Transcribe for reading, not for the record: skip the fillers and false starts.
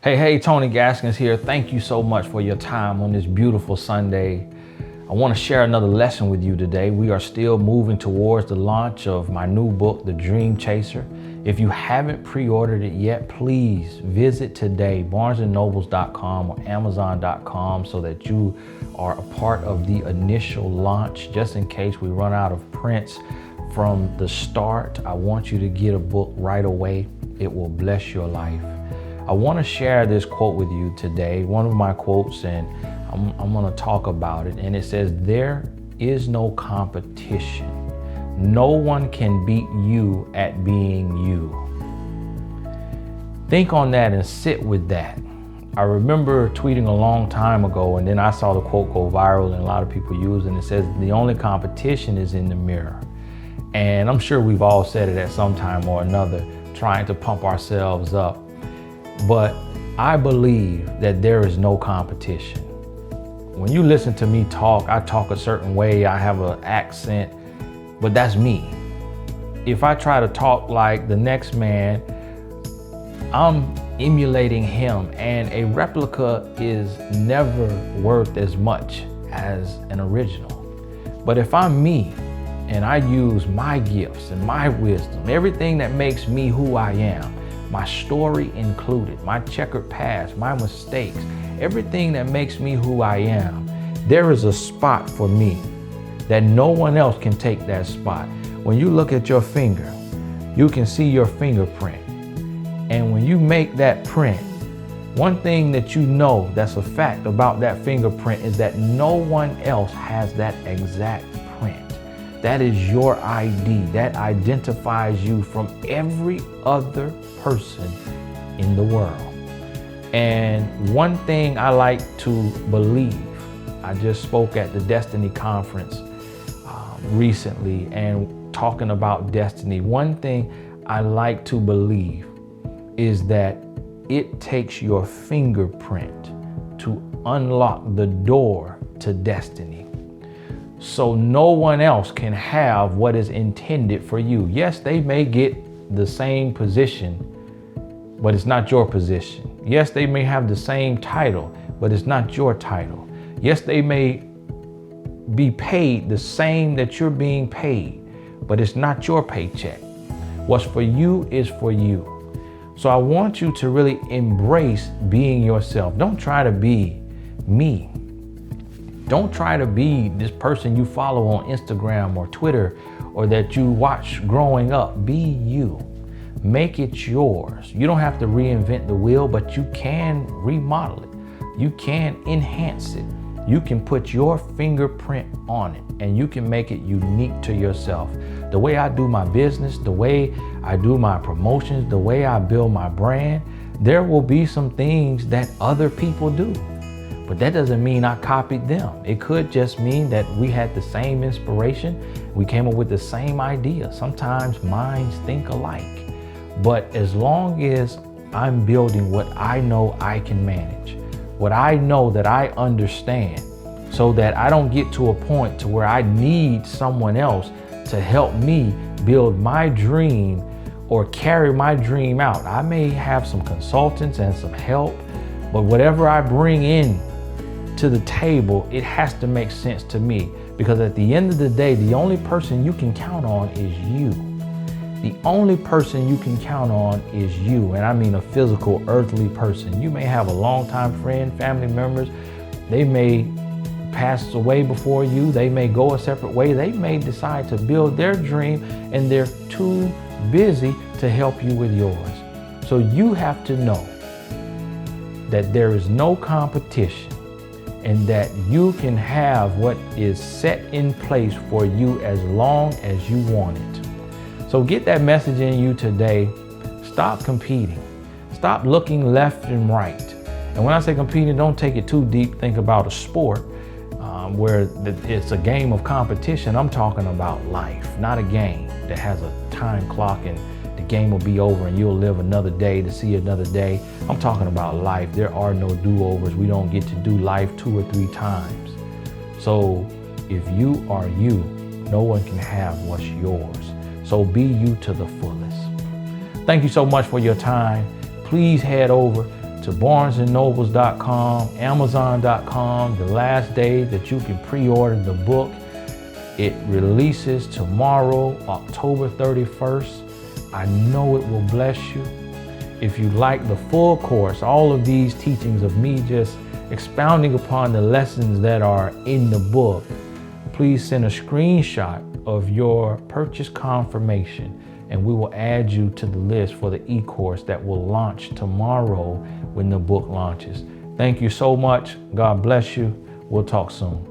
Hey, Tony Gaskins here. Thank you so much for your time on this beautiful Sunday. I want to share another lesson with you today. We are still moving towards the launch of my new book, The Dream Chaser. If you haven't pre-ordered it yet, please visit today, barnesandnobles.com or amazon.com, so that you are a part of the initial launch. Just in case we run out of prints from the start, I want you to get a book right away. It will bless your life. I want to share this quote with you today, one of my quotes, and I'm going to talk about it. And it says, "There is no competition. No one can beat you at being you." Think on that and sit with that. I remember tweeting a long time ago, and then I saw the quote go viral and a lot of people use it. And it says, "The only competition is in the mirror." And I'm sure we've all said it at some time or another, trying to pump ourselves up. But I believe that there is no competition. When you listen to me talk, I talk a certain way, I have an accent, but that's me. If I try to talk like the next man, I'm emulating him, and a replica is never worth as much as an original. But if I'm me and I use my gifts and my wisdom, everything that makes me who I am, my story included, my checkered past, my mistakes, everything that makes me who I am, there is a spot for me that no one else can take that spot. When you look at your finger, you can see your fingerprint. And when you make that print, one thing that you know that's a fact about that fingerprint is that no one else has that exact print. That is your ID. That identifies you from every other person in the world. And one thing I like to believe, I just spoke at the Destiny Conference recently and talking about destiny. One thing I like to believe is that it takes your fingerprint to unlock the door to destiny. So no one else can have what is intended for you. Yes, they may get the same position, but it's not your position. Yes, they may have the same title, but it's not your title. Yes, they may be paid the same that you're being paid, but it's not your paycheck. What's for you is for you. So I want you to really embrace being yourself. Don't try to be me. Don't try to be this person you follow on Instagram or Twitter or that you watch growing up. Be you. Make it yours. You don't have to reinvent the wheel, but you can remodel it. You can enhance it. You can put your fingerprint on it, and you can make it unique to yourself. The way I do my business, the way I do my promotions, the way I build my brand, there will be some things that other people do. But that doesn't mean I copied them. It could just mean that we had the same inspiration. We came up with the same idea. Sometimes minds think alike. But as long as I'm building what I know I can manage, what I know that I understand, so that I don't get to a point to where I need someone else to help me build my dream or carry my dream out. I may have some consultants and some help, but whatever I bring in to the table, it has to make sense to me, because at the end of the day, the only person you can count on is you. The only person you can count on is you. And I mean a physical, earthly person. You may have a longtime friend, family members. They may pass away before you. They may go a separate way. They may decide to build their dream and they're too busy to help you with yours. So you have to know that there is no competition, and that you can have what is set in place for you as long as you want it. So get that message in you today. Stop competing. Stop looking left and right. And when I say competing, don't take it too deep. Think about a sport where it's a game of competition. I'm talking about life, not a game that has a time clock and the game will be over and you'll live another day to see another day. I'm talking about life. There are no do-overs. We don't get to do life 2 or 3 times. So if you are you, no one can have what's yours. So be you to the fullest. Thank you so much for your time. Please head over to barnesandnobles.com, amazon.com, the last day that you can pre-order the book. It releases tomorrow, October 31st. I know it will bless you. If you like the full course, all of these teachings of me just expounding upon the lessons that are in the book, please send a screenshot of your purchase confirmation and we will add you to the list for the e-course that will launch tomorrow when the book launches. Thank you so much. God bless you. We'll talk soon.